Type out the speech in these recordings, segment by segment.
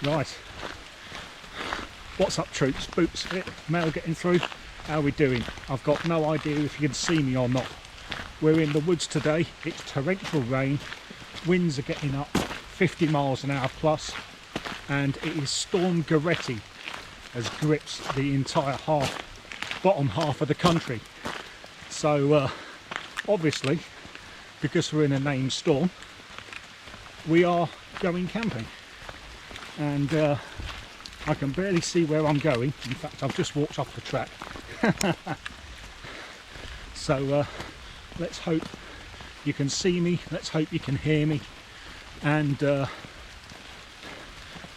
Right, what's up troops? Boots here, mail getting through. How are we doing? I've got no idea if you can see me or not. We're in the woods today. It's torrential rain, winds are getting up 50 miles an hour plus, and it is Storm Goretti has gripped the entire bottom half of the country. So obviously, because we're in a named storm, we are going camping. And I can barely see where I'm going. In fact, I've just walked off the track. So let's hope you can see me, let's hope you can hear me, and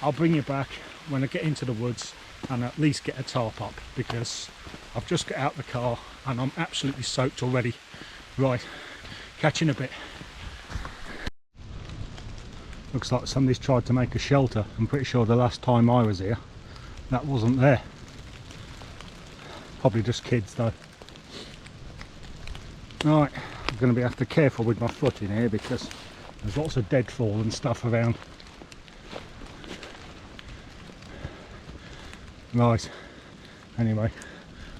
I'll bring you back when I get into the woods and at least get a tarp up, because I've just got out the car and I'm absolutely soaked already. Right, catch you in a bit. Looks like somebody's tried to make a shelter. I'm pretty sure the last time I was here that wasn't there. Probably just kids though. Right, I'm going to have to be careful with my foot in here because there's lots of deadfall and stuff around. Right, anyway,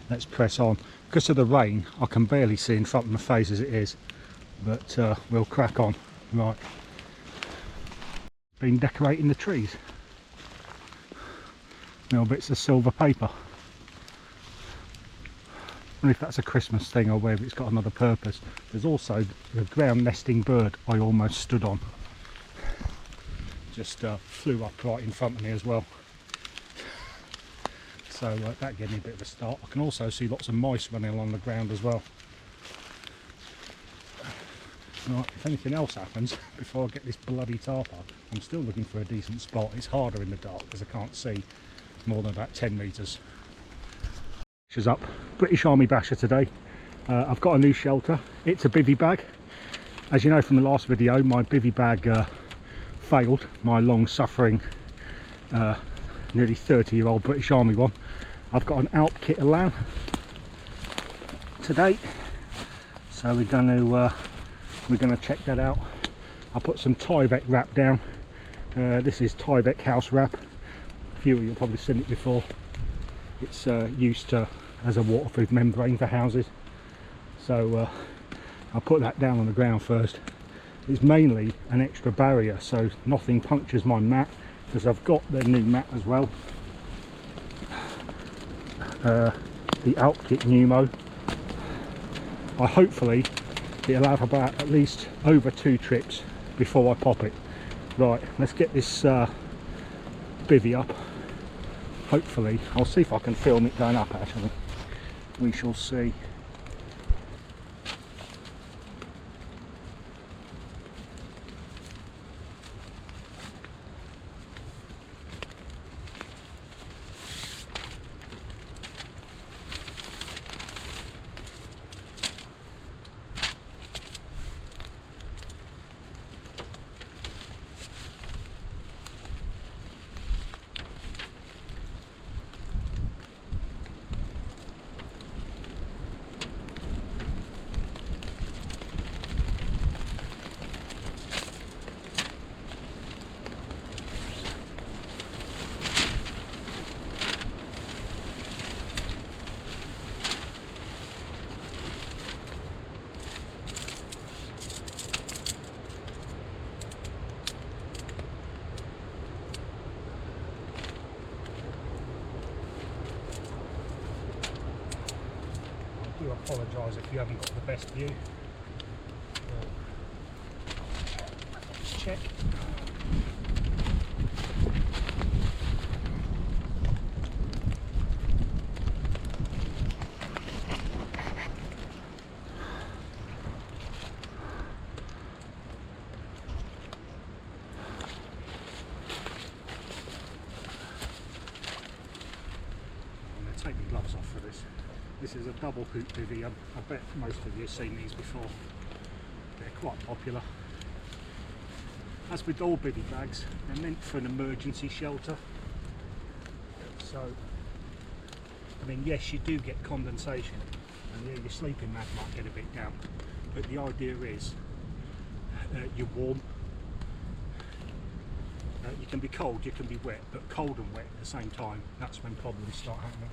let's press on. Because of the rain I can barely see in front of my face as it is, but we'll crack on. Right, been decorating the trees, little bits of silver paper. I don't know if that's a Christmas thing or whether it's got another purpose. There's also the ground nesting bird I almost stood on, just flew up right in front of me as well. So that gave me a bit of a start. I can also see lots of mice running along the ground as well. Right, if anything else happens before I get this bloody tarp up, I'm still looking for a decent spot. It's harder in the dark because I can't see more than about 10 metres. She's up. British Army Basher today. I've got a new shelter. It's a bivvy bag. As you know from the last video, my bivvy bag failed. My long-suffering, nearly 30-year-old British Army one. I've got an Alp kit allow today, so we're going to check that out. I put some Tyvek wrap down. This is Tyvek house wrap. A few of you have probably seen it before. It's used as a waterproof membrane for houses. So I'll put that down on the ground first. It's mainly an extra barrier so nothing punctures my mat, because I've got the new mat as well. The Alp Kit Pneumo. Hopefully it'll have about at least over 2 trips before I pop it. Right, let's get this bivvy up. Hopefully, I'll see if I can film it going up actually. We shall see. I do apologise if you haven't got the best view. Let's check. Take my gloves off for this. This is a double hoop bivvy. I bet most of you have seen these before. They're quite popular. As with all bivvy bags, they're meant for an emergency shelter. So, I mean, yes, you do get condensation, and yeah, your sleeping mat might get a bit damp, but the idea is you're warm. You can be cold, you can be wet, but cold and wet at the same time, that's when problems start happening.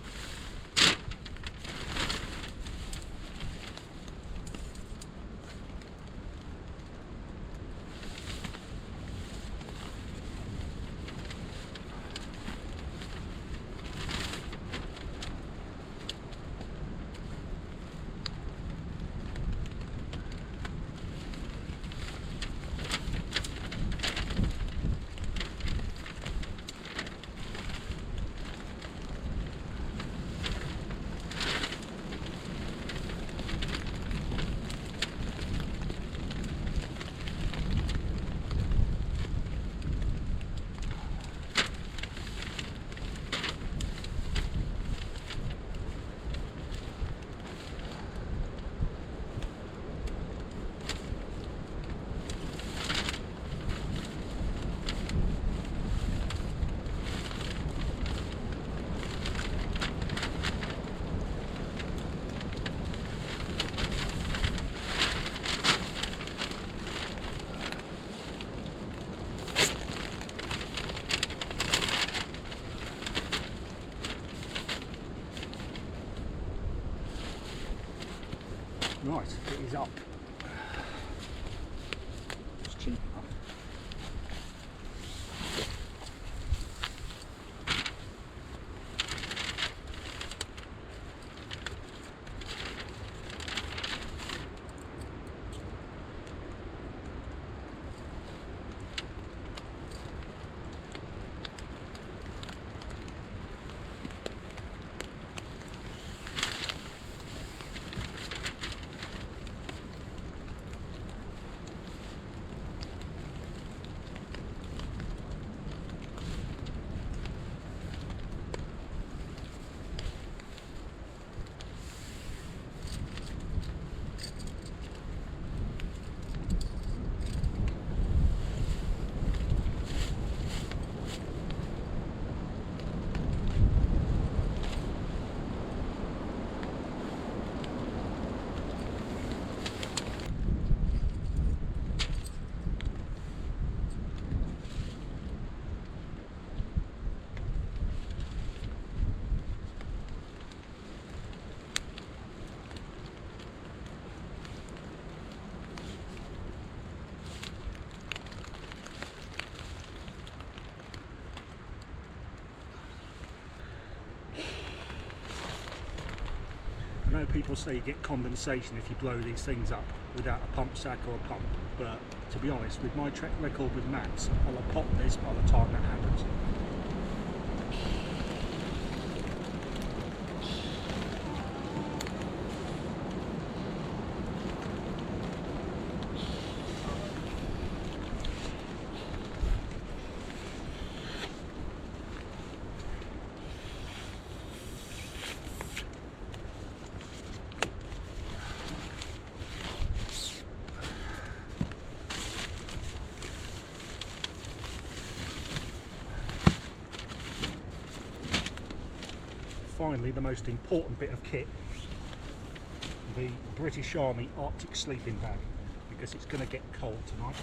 Right, it is up. It's cheap enough. I know people say you get condensation if you blow these things up without a pump sack or a pump, but to be honest, with my track record with mats, I'll have popped this by the time that happens. Finally, the most important bit of kit, the British Army Arctic sleeping bag, because it's going to get cold tonight.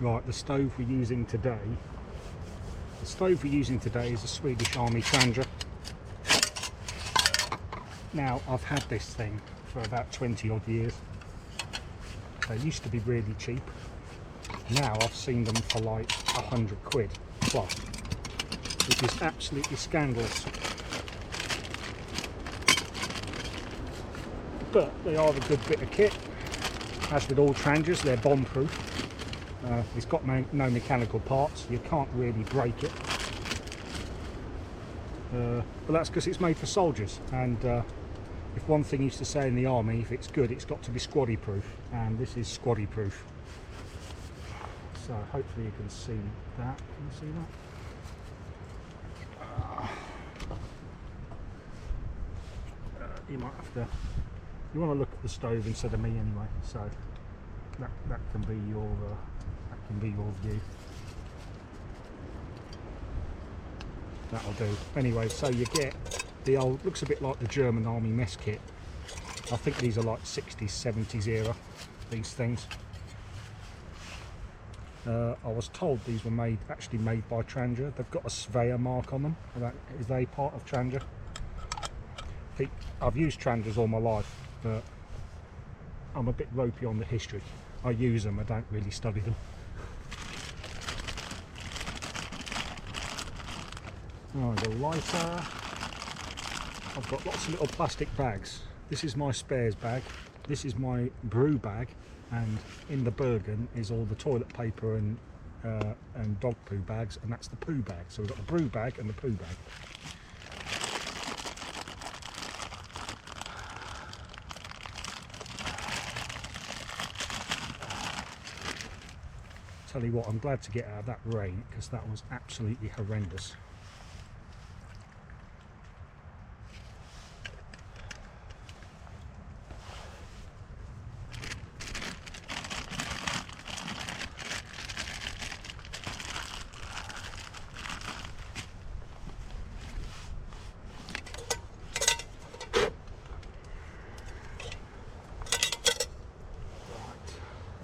Right, the stove we're using today. The stove we're using today is a Swedish Army Trangia. Now, I've had this thing for about 20 odd years. They used to be really cheap. Now I've seen them for like 100 quid plus, which is absolutely scandalous. But they are a good bit of kit. As with all Trangias, they're bomb proof. It's got no mechanical parts, you can't really break it. But that's because it's made for soldiers, and if one thing used to say in the army, if it's good, it's got to be squaddy proof, and this is squaddy proof. So hopefully you can see that. Can you see that? You might have to You want to look at the stove instead of me anyway, so that can be your view. That'll do. Anyway, so you get the old, looks a bit like the German army mess kit. I think these are like 60s, 70s era, these things. I was told these were actually made by Trangia. They've got a Svea mark on them. Is they part of Trangia? I've used Trangias all my life, but I'm a bit ropey on the history. I use them, I don't really study them. Oh, the lighter. I've got lots of little plastic bags. This is my spares bag. This is my brew bag, and in the Bergen is all the toilet paper and dog poo bags, and that's the poo bag. So we've got the brew bag and the poo bag. Tell you what, I'm glad to get out of that rain because that was absolutely horrendous.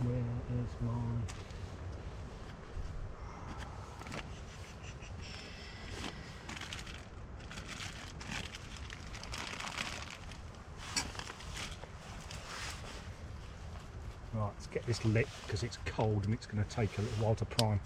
Where is my... Right, let's get this lit because it's cold and it's going to take a little while to prime.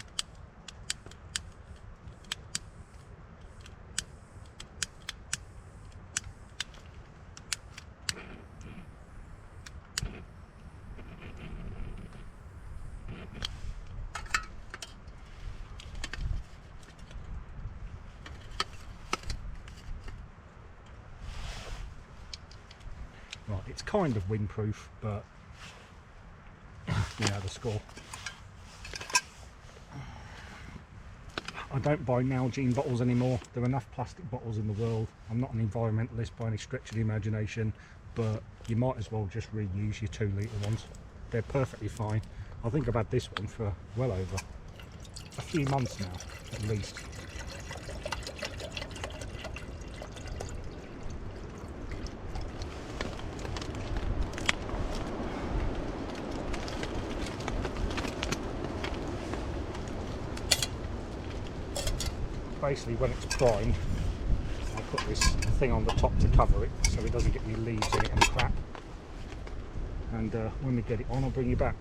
Right, it's kind of windproof, but you know the score. I don't buy Nalgene bottles anymore. There are enough plastic bottles in the world. I'm not an environmentalist by any stretch of the imagination, but you might as well just reuse your 2 litre ones. They're perfectly fine. I think I've had this one for well over a few months now, at least. Basically, when it's primed, I'll put this thing on the top to cover it so it doesn't get any leaves in it and crap. And when we get it on, I'll bring you back.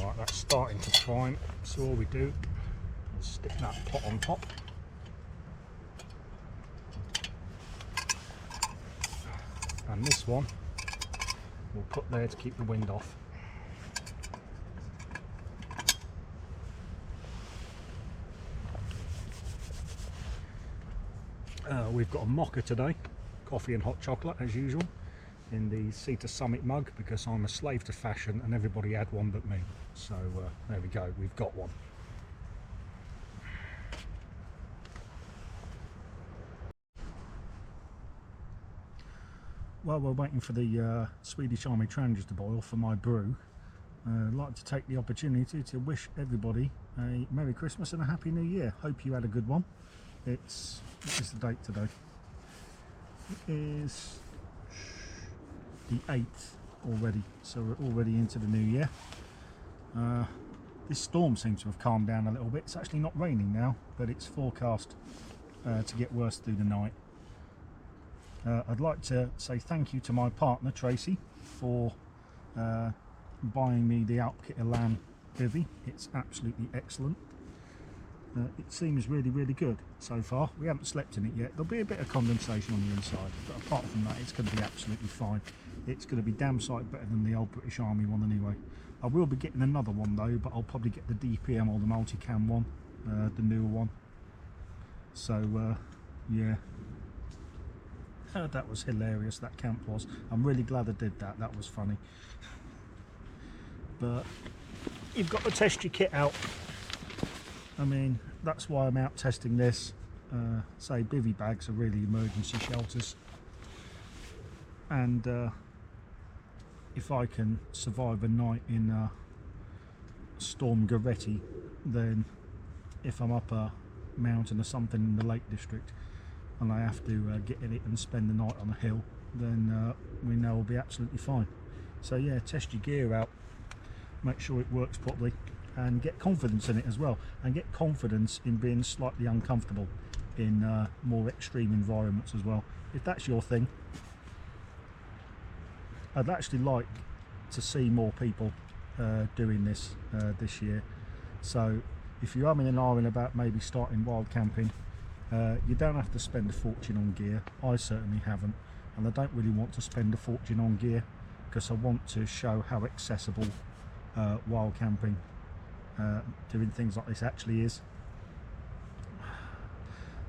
Right, that's starting to prime, so all we do is stick that pot on top. And this one we'll put there to keep the wind off. We've got a mocha today, coffee and hot chocolate as usual, in the Cedar Summit mug because I'm a slave to fashion and everybody had one but me. So there we go, we've got one. While we're waiting for the Swedish Army Trangias to boil for my brew, I'd like to take the opportunity to wish everybody a Merry Christmas and a Happy New Year. Hope you had a good one. What is the date today? It is the 8th already, so we're already into the new year. This storm seems to have calmed down a little bit. It's actually not raining now, but it's forecast to get worse through the night. I'd like to say thank you to my partner Tracy for buying me the Alpkit Elan bivvy. It's absolutely excellent. It seems really, really good so far. We haven't slept in it yet. There'll be a bit of condensation on the inside, but apart from that, it's going to be absolutely fine. It's going to be damn sight better than the old British Army one anyway. I will be getting another one though, but I'll probably get the DPM or the multicam one, the newer one. So yeah, that was hilarious, that camp was. I'm really glad I did that. That was funny. But you've got to test your kit out. I mean, that's why I'm out testing this. say bivvy bags are really emergency shelters, and if I can survive a night in Storm Goretti, then if I'm up a mountain or something in the Lake District and I have to get in it and spend the night on a hill, then we know we'll be absolutely fine. So yeah, test your gear out, make sure it works properly, and get confidence in it as well, and get confidence in being slightly uncomfortable in more extreme environments as well. If that's your thing, I'd actually like to see more people doing this this year. So if you're umming and ahhing about maybe starting wild camping, you don't have to spend a fortune on gear. I certainly haven't, and I don't really want to spend a fortune on gear because I want to show how accessible wild camping, doing things like this, actually is.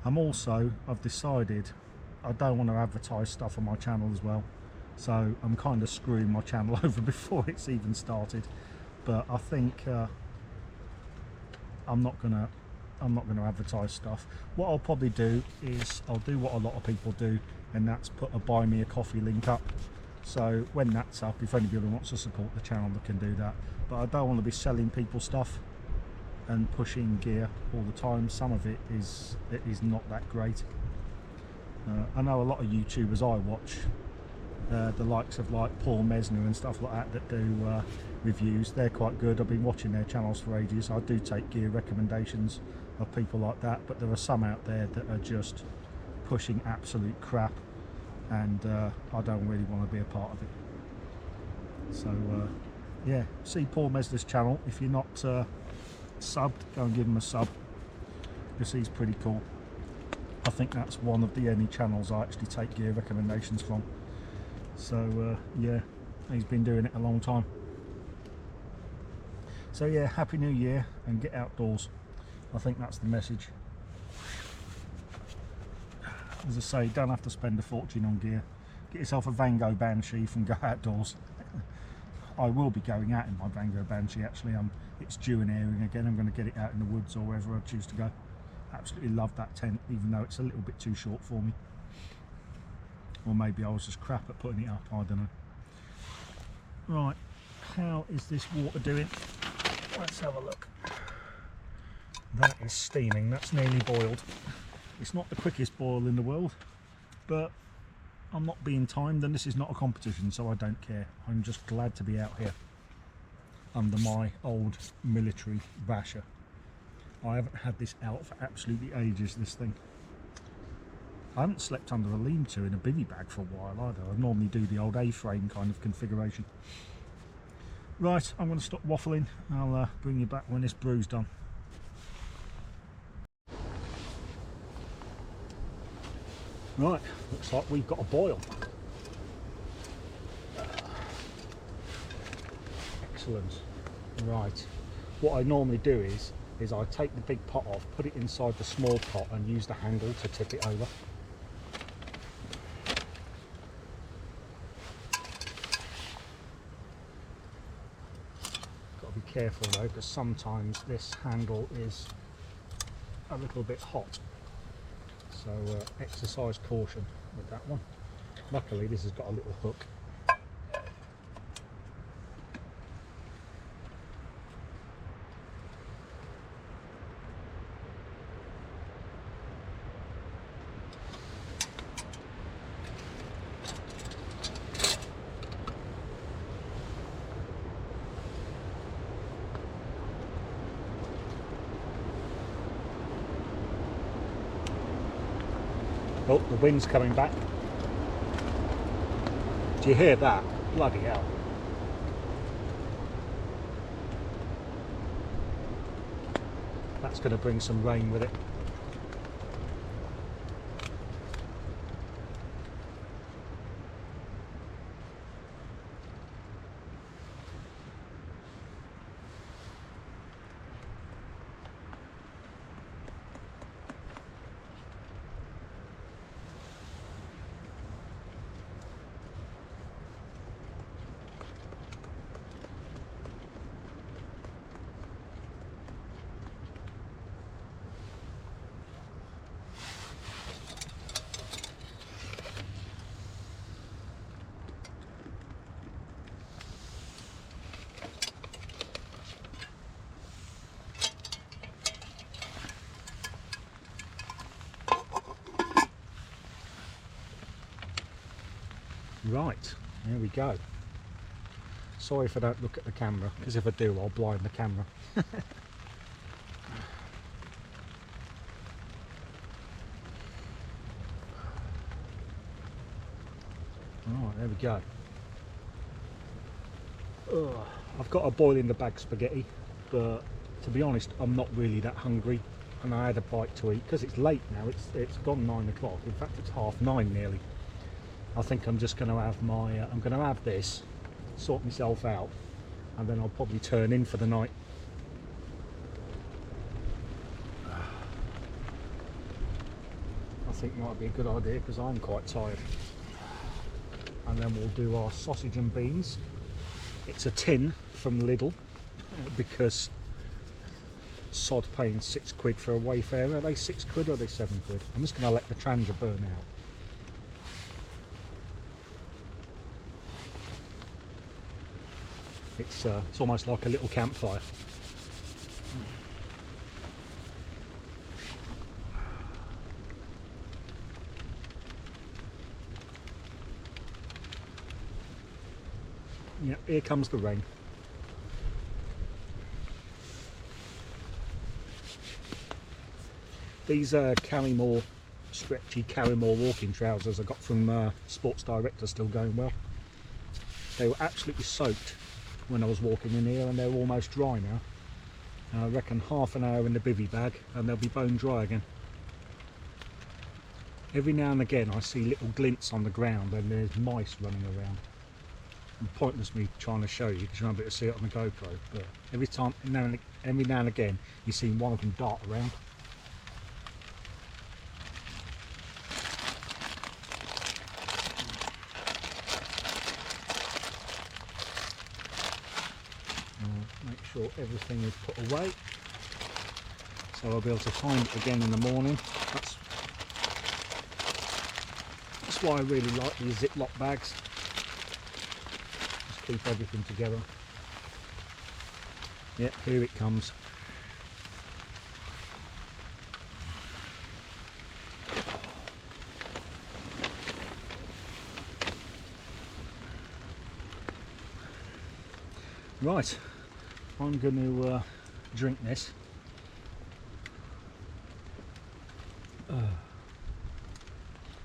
I've decided I don't want to advertise stuff on my channel as well, so I'm kind of screwing my channel over before it's even started. But I think I'm not gonna advertise stuff. What I'll probably do is I'll do what a lot of people do, and that's put a buy me a coffee link up. So when that's up, if anybody wants to support the channel, they can do that. But I don't want to be selling people stuff and pushing gear all the time. Some of it is not that great. I know a lot of YouTubers I watch, the likes of like Paul Mesner and stuff like that do reviews. They're quite good. I've been watching their channels for ages. I do take gear recommendations of people like that, but there are some out there that are just pushing absolute crap, and I don't really want to be a part of it. So yeah, see Paul Mesner's channel. If you're not subbed, go and give him a sub, because he's pretty cool. I think that's one of the only channels I actually take gear recommendations from. So yeah, he's been doing it a long time. So yeah, Happy New Year and get outdoors. I think that's the message. As I say, you don't have to spend a fortune on gear. Get yourself a Van Gogh Banshee and go outdoors. I will be going out in my Van Gogh Banshee actually. It's due an airing again. I'm going to get it out in the woods or wherever I choose to go. Absolutely love that tent, even though it's a little bit too short for me. Or maybe I was just crap at putting it up, I don't know. Right, how is this water doing? Let's have a look. That is steaming, that's nearly boiled. It's not the quickest boil in the world, but I'm not being timed, and this is not a competition, so I don't care. I'm just glad to be out here under my old military basher. I haven't had this out for absolutely ages, this thing. I haven't slept under a lean-to in a bivvy bag for a while either. I normally do the old A-frame kind of configuration. Right, I'm going to stop waffling. I'll bring you back when this brew's done. Right, looks like we've got a boil. Excellent. Right, what I normally do is I take the big pot off, put it inside the small pot and use the handle to tip it over. Got to be careful though, because sometimes this handle is a little bit hot. So exercise caution with that one. Luckily this has got a little hook. Oh, the wind's coming back. Do you hear that? Bloody hell. That's going to bring some rain with it. Right, there we go. Sorry if I don't look at the camera, because if I do I'll blind the camera. Alright, there we go. I've got a boil in the bag spaghetti, but to be honest I'm not really that hungry, and I had a bite to eat because it's late now. It's gone 9 o'clock. In fact it's 9:30 nearly. I think I'm just going to have my I'm going to have this, sort myself out, and then I'll probably turn in for the night. I think might be a good idea because I'm quite tired. And then we'll do our sausage and beans. It's a tin from Lidl because sod paying £6 for a Wayfarer. Are they £6 or are they £7? I'm just going to let the trangia burn out. It's almost like a little campfire. Yeah, here comes the rain. These Carrymore, stretchy Carrymore walking trousers I got from Sports Direct are still going well. They were absolutely soaked when I was walking in here, and they're almost dry now. And I reckon half an hour in the bivvy bag and they'll be bone dry again. Every now and again I see little glints on the ground and there's mice running around. And pointless me trying to show you because you won't be able to see it on the GoPro, but every now and again you see one of them dart around. Make sure everything is put away so I'll be able to find it again in the morning. That's why I really like these Ziploc bags. Just keep everything together. Yep, here it comes. Right, I'm going to drink this.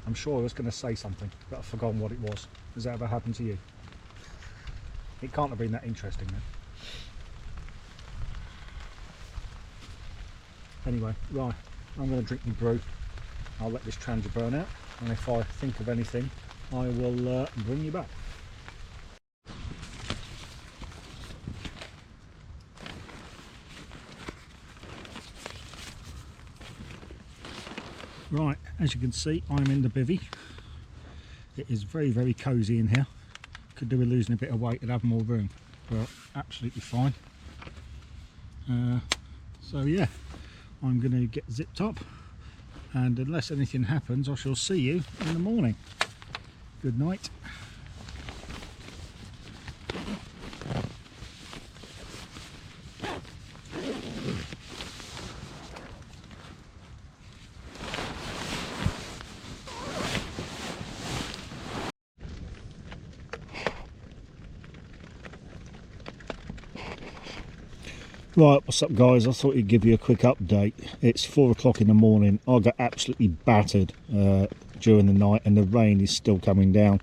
I'm sure I was going to say something, but I've forgotten what it was. Has that ever happened to you? It can't have been that interesting then. Anyway, right, I'm going to drink my brew. I'll let this trangia burn out, and if I think of anything, I will bring you back. Right, as you can see, I'm in the bivvy. It is very, very cosy in here. Could do with losing a bit of weight and have more room, but absolutely fine. So yeah, I'm going to get zipped up, and unless anything happens, I shall see you in the morning. Good night. Right, what's up guys? I thought I'd give you a quick update. It's 4 o'clock in the morning. I got absolutely battered during the night, and the rain is still coming down.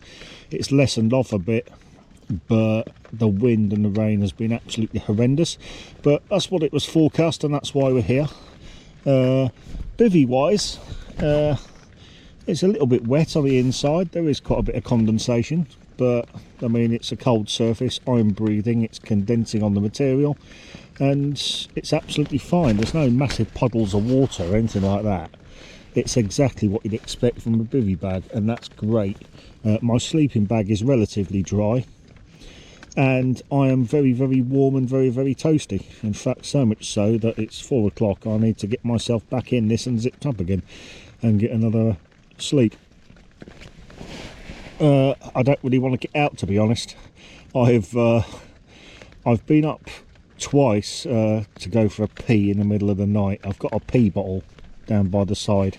It's lessened off a bit, but the wind and the rain has been absolutely horrendous. But that's what it was forecast, and that's why we're here. Bivvy wise, it's a little bit wet on the inside. There is quite a bit of condensation, but I mean, it's a cold surface. I'm breathing, it's condensing on the material, and it's absolutely fine. There's no massive puddles of water or anything like that. It's exactly what you'd expect from a bivvy bag, and that's great. My sleeping bag is relatively dry, and I am very, very warm and very, very toasty. In fact, so much so that it's 4 o'clock. I need to get myself back in this and zipped up again and get another sleep. I don't really want to get out, to be honest. I've been up twice to go for a pee in the middle of the night. I've got a pee bottle down by the side,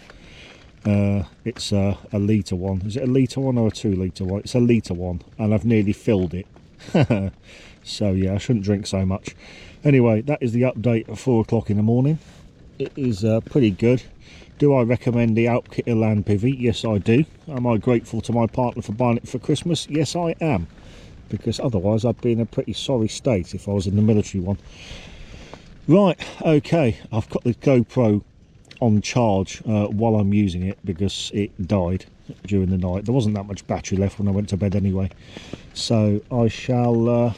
It's a litre one. Is it a litre one or a 2 litre one? It's a litre one, and I've nearly filled it. So yeah, I shouldn't drink so much. Anyway, that is the update at 4 o'clock in the morning. It is pretty good. Do I recommend the Alpkitter Land Bivvy? Yes, I do. Am I grateful to my partner for buying it for Christmas? Yes, I am. Because otherwise I'd be in a pretty sorry state if I was in the military one. Right, okay, I've got the GoPro on charge while I'm using it because it died during the night. There wasn't that much battery left when I went to bed anyway. So I shall,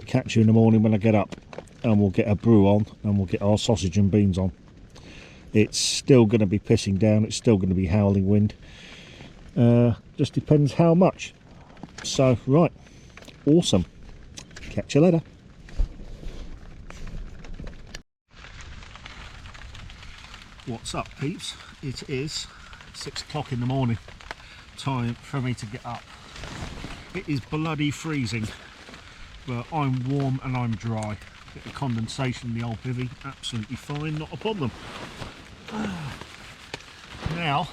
catch you in the morning when I get up, and we'll get a brew on and we'll get our sausage and beans on. It's still going to be pissing down, it's still going to be howling wind. Just depends how much. So, right, awesome. Catch you later. What's up, peeps? It is 6 o'clock in the morning. Time for me to get up. It is bloody freezing, but I'm warm and I'm dry. Bit of condensation in the old bivvy, absolutely fine, not a problem. Now,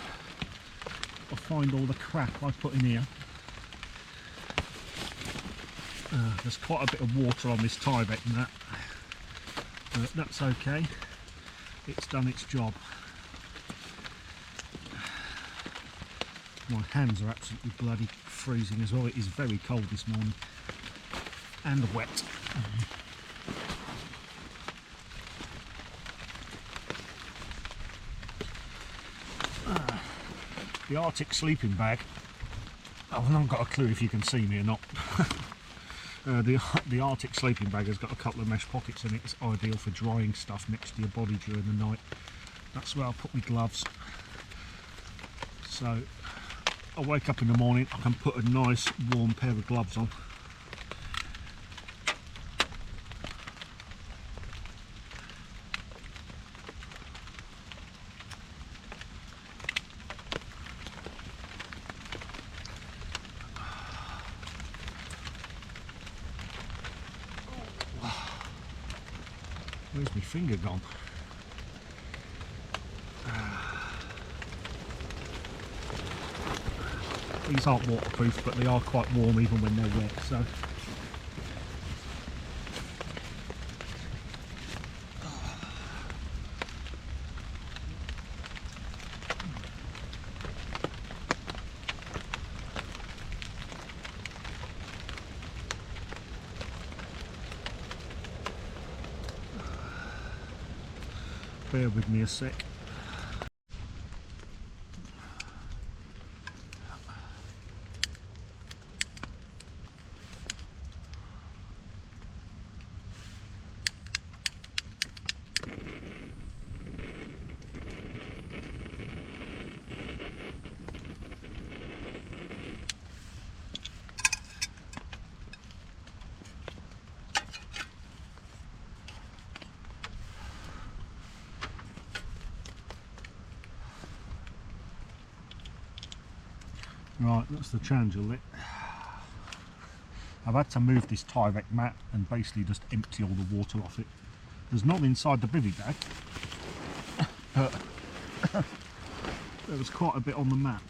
I'll find all the crap I put in here. There's quite a bit of water on this Tyvek and that, but that's okay. It's done its job. My hands are absolutely bloody freezing as well. It is very cold this morning and wet. The Arctic sleeping bag. I've not got a clue if you can see me or not. The Arctic sleeping bag has got a couple of mesh pockets in it. It's ideal for drying stuff next to your body during the night. That's where I'll put my gloves. So I wake up in the morning, I can put a nice warm pair of gloves on. Where's my finger gone? These aren't waterproof, but they are quite warm even when they're wet, so. Bear with me a sec. Right, that's the changer lit. I've had to move this Tyvek mat and basically just empty all the water off it. There's none inside the bivvy bag, but there was quite a bit on the mat.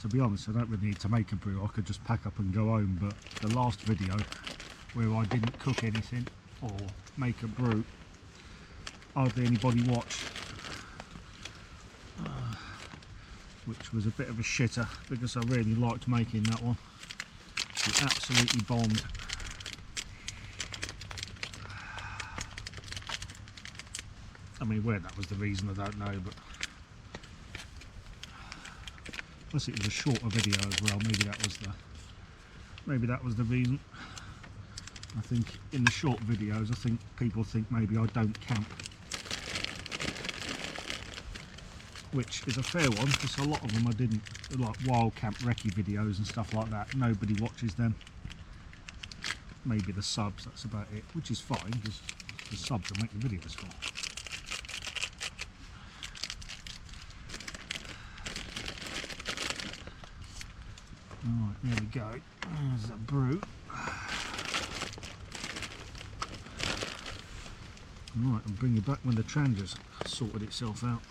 To be honest, I don't really need to make a brew. I could just pack up and go home, but the last video where I didn't cook anything or make a brew, hardly anybody watched, which was a bit of a shitter because I really liked making that one. It absolutely bombed. I mean, where that was the reason, I don't know, but plus it was a shorter video as well. Maybe that was the reason. I think in the short videos, I think people think maybe I don't camp, which is a fair one, because a lot of them I didn't. They're like wild camp recce videos and stuff like that. Nobody watches them. Maybe the subs, that's about it, which is fine, because the subs will make the videos for. Right, there we go. There's the brew. Right, I'll bring you back when the tranger's sorted itself out.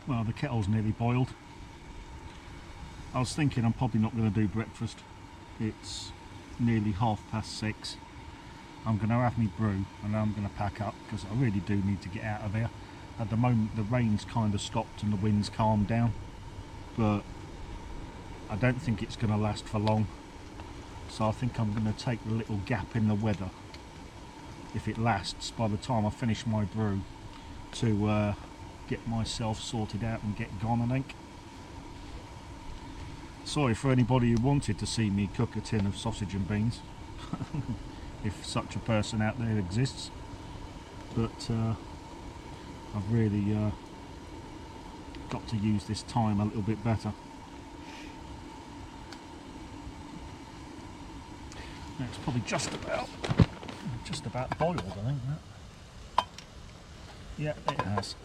Well, the kettle's nearly boiled. I was thinking I'm probably not going to do breakfast. It's nearly 6:30. I'm going to have me brew and then I'm going to pack up, because I really do need to get out of here. At the moment the rain's kind of stopped and the wind's calmed down, but I don't think it's going to last for long. So I think I'm going to take the little gap in the weather, if it lasts, by the time I finish my brew, to get myself sorted out and get gone, I think. Sorry for anybody who wanted to see me cook a tin of sausage and beans, if such a person out there exists, but I've really got to use this time a little bit better. It's probably just about boiled, I think. That. Yeah, it has.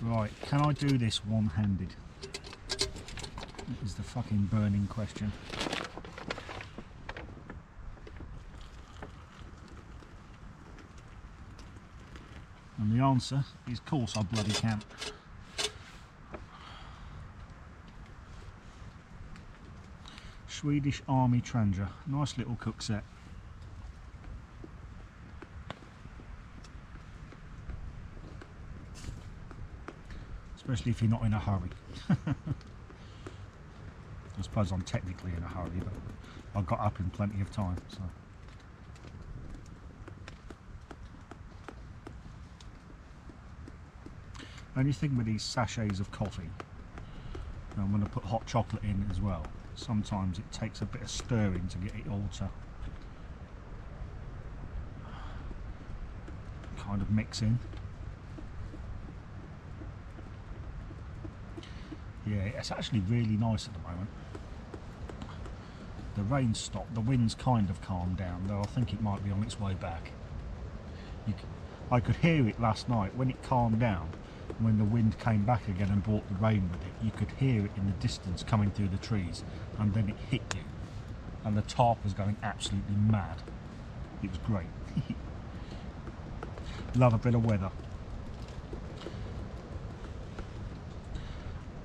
Right, can I do this one-handed? That is the fucking burning question. And the answer is, of course I bloody can. Swedish Army Trangia, nice little cook set. Especially if you're not in a hurry. I suppose I'm technically in a hurry, but I got up in plenty of time. So. Only thing with these sachets of coffee, and I'm going to put hot chocolate in as well. Sometimes it takes a bit of stirring to get it all to kind of mix in. Yeah, it's actually really nice at the moment. The rain's stopped, the wind's kind of calmed down, though I think it might be on its way back. I could hear it last night when it calmed down. When the wind came back again and brought the rain with it, you could hear it in the distance coming through the trees, and then it hit you, and the tarp was going absolutely mad. It was great. Love a bit of weather.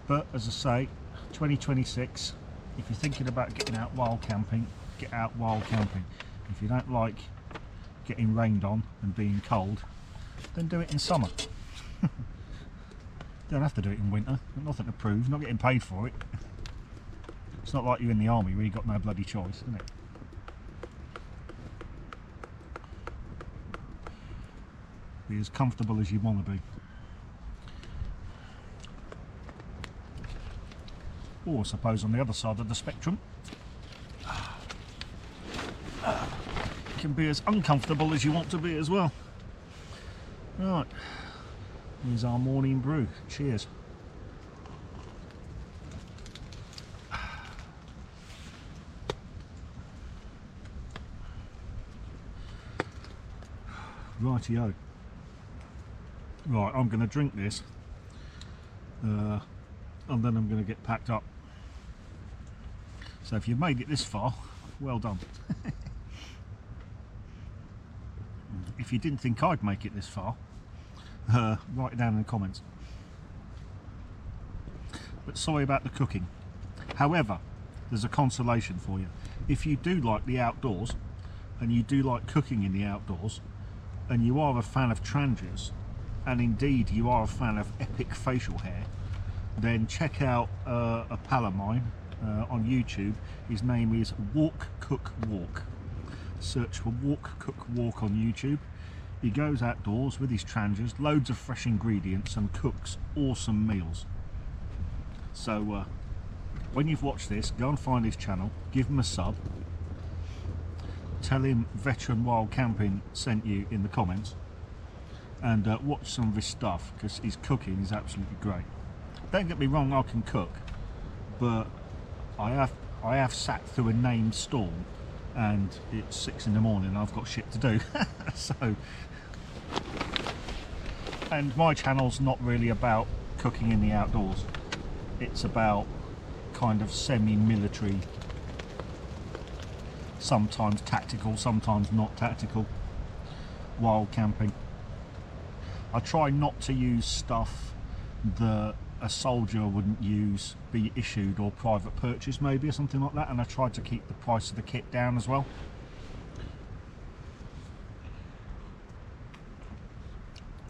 But as I say, 2026, if you're thinking about getting out wild camping, get out wild camping. If you don't like getting rained on and being cold, then do it in summer. Don't have to do it in winter. Nothing to prove. Not getting paid for it. It's not like you're in the army where you've got no bloody choice, isn't it? Be as comfortable as you want to be. Or I suppose on the other side of the spectrum, you can be as uncomfortable as you want to be as well. Right. Here's our morning brew. Cheers. Rightio. Right, I'm going to drink this and then I'm going to get packed up. So if you've made it this far, well done. If you didn't think I'd make it this far, write it down in the comments. But sorry about the cooking. However, there's a consolation for you. If you do like the outdoors and you do like cooking in the outdoors, and you are a fan of trangias, and indeed you are a fan of epic facial hair, then check out a pal of mine on YouTube. His name is Walk Cook Walk. Search for Walk Cook Walk on YouTube. He goes outdoors with his transiers, loads of fresh ingredients, and cooks awesome meals. So when you've watched this, go and find his channel, give him a sub, tell him Veteran Wild Camping sent you in the comments, and watch some of his stuff, because his cooking is absolutely great. Don't get me wrong, I can cook, but I have sat through a named storm and it's 6 in the morning and I've got shit to do. So, and my channel's not really about cooking in the outdoors. It's about kind of semi-military, sometimes tactical, sometimes not tactical, wild camping. I try not to use stuff that a soldier wouldn't use, be issued or private purchase maybe, or something like that, and I try to keep the price of the kit down as well.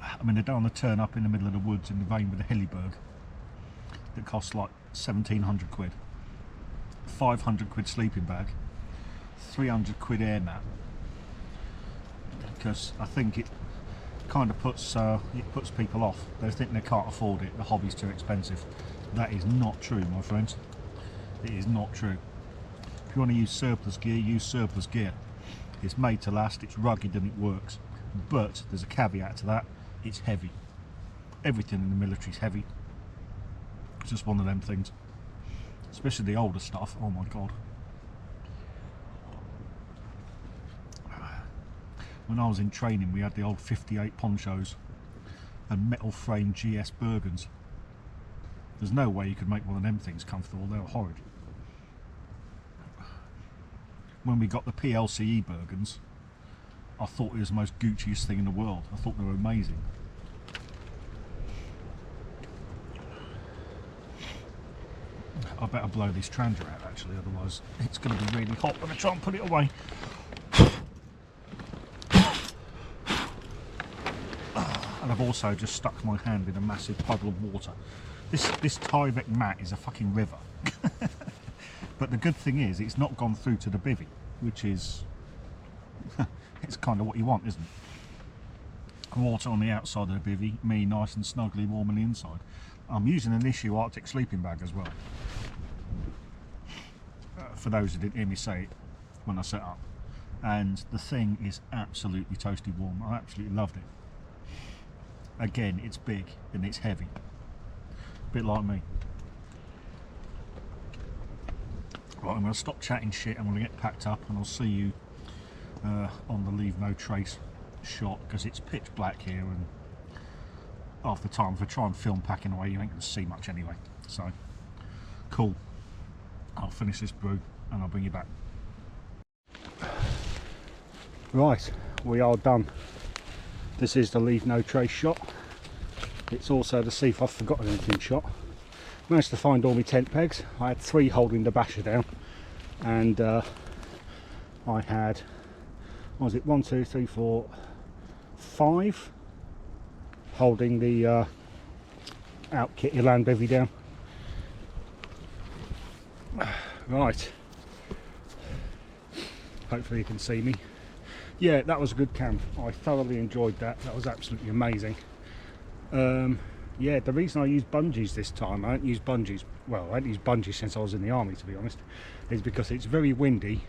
I mean, I don't want to turn up in the middle of the woods in the rain with a Heliberg that costs like 1,700 quid, 500 quid sleeping bag, 300 quid air mat, because I think it kind of puts people off. They think they can't afford it, the hobby's too expensive. That is not true, my friends. It is not true. If you want to use surplus gear, use surplus gear. It's made to last, it's rugged and it works. But there's a caveat to that, it's heavy. Everything in the military is heavy. It's just one of them things. Especially the older stuff, oh my god. When I was in training, we had the old 58 ponchos and metal frame GS Bergens. There's no way you could make one of them things comfortable, they were horrid. When we got the PLCE Bergens, I thought it was the most Gucciest thing in the world. I thought they were amazing. I better blow this transier out actually, otherwise it's going to be really hot when I try and put it away. And I've also just stuck my hand in a massive puddle of water. This Tyvek mat is a fucking river. But the good thing is it's not gone through to the bivvy, which is it's kind of what you want, isn't it? Water on the outside of the bivvy, me nice and snugly warm on the inside. I'm using an Issue Arctic sleeping bag as well. For those who didn't hear me say it when I set up. And the thing is absolutely toasty warm. I absolutely loved it. Again, it's big and it's heavy. A bit like me. Right, I'm going to stop chatting shit. I'm going to get packed up and I'll see you on the Leave No Trace shot, because it's pitch black here and half the time if I try and film packing away you ain't going to see much anyway. So, cool. I'll finish this brew and I'll bring you back. Right, we are done. This is the Leave No Trace shot. It's also the See If I've Forgotten Anything shot. Managed to find all my tent pegs. I had 3 holding the basher down, and I had, what was it, 1, 2, 3, 4, 5 holding the out kit your land bivvy down. Right, hopefully you can see me. Yeah, that was a good camp. I thoroughly enjoyed that. That was absolutely amazing. Yeah, the reason I used bungees this time, I haven't used bungees, well, I haven't used bungees since I was in the army, to be honest, is because it's very windy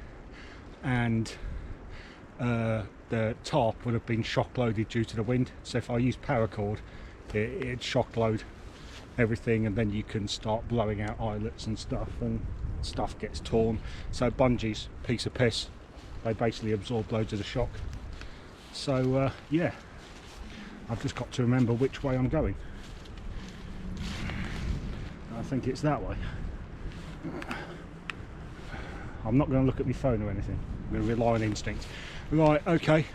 and the tarp would have been shock loaded due to the wind. So if I used paracord, it'd shock load everything, and then you can start blowing out eyelets and stuff gets torn. So bungees, piece of piss. They basically absorb loads of the shock. So yeah, I've just got to remember which way I'm going. I think it's that way. I'm not going to look at my phone or anything. I'm going to rely on instinct. Right, okay.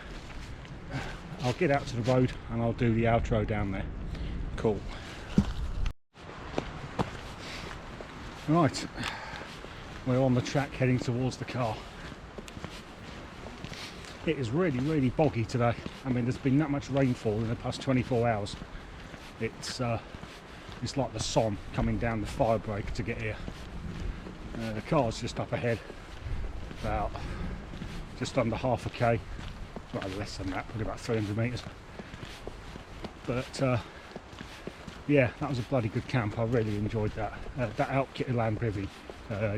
I'll get out to the road and I'll do the outro down there. Cool. Right, we're on the track heading towards the car. It is really boggy today. I mean, there's been that much rainfall in the past 24 hours. It's like the Somme coming down the fire break to get here. The car's just up ahead, about just under half a k. well, less than that, probably about 300 metres. But yeah, that was a bloody good camp. I really enjoyed that. That outkitted land bivvy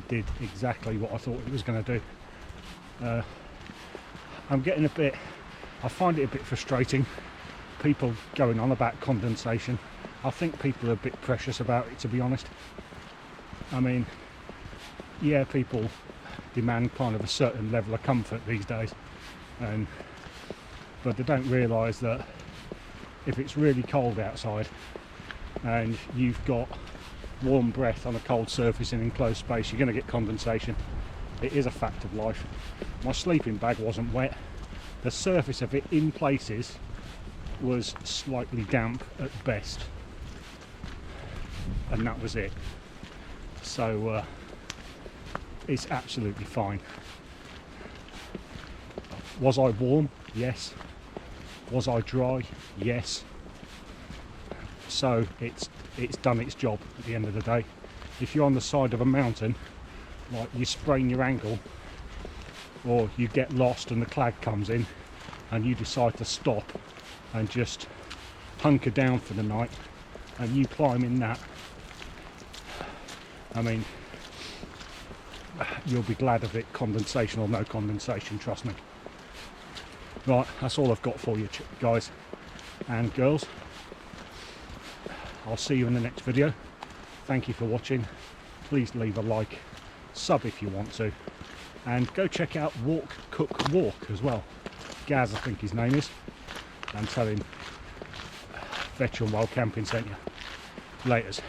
did exactly what I thought it was going to do. I'm getting a bit, I find it a bit frustrating, people going on about condensation. I think people are a bit precious about it, to be honest. I mean, yeah, people demand kind of a certain level of comfort these days, but they don't realise that if it's really cold outside and you've got warm breath on a cold surface in an enclosed space, you're going to get condensation. It is a fact of life. My sleeping bag wasn't wet. The surface of it in places was slightly damp at best, and that was it. So it's absolutely fine. Was I warm? Yes. Was I dry? Yes. So it's done its job at the end of the day. If you're on the side of a mountain, like you sprain your ankle, or you get lost and the clag comes in and you decide to stop and just hunker down for the night, and you climb in that, I mean, you'll be glad of it, condensation or no condensation, trust me. Right, that's all I've got for you guys and girls. I'll see you in the next video. Thank you for watching. Please leave a like, sub if you want to, and go check out Walk Cook Walk as well. Gaz, I think his name is, and tell him Veteran Wild Camping sent you. Laters.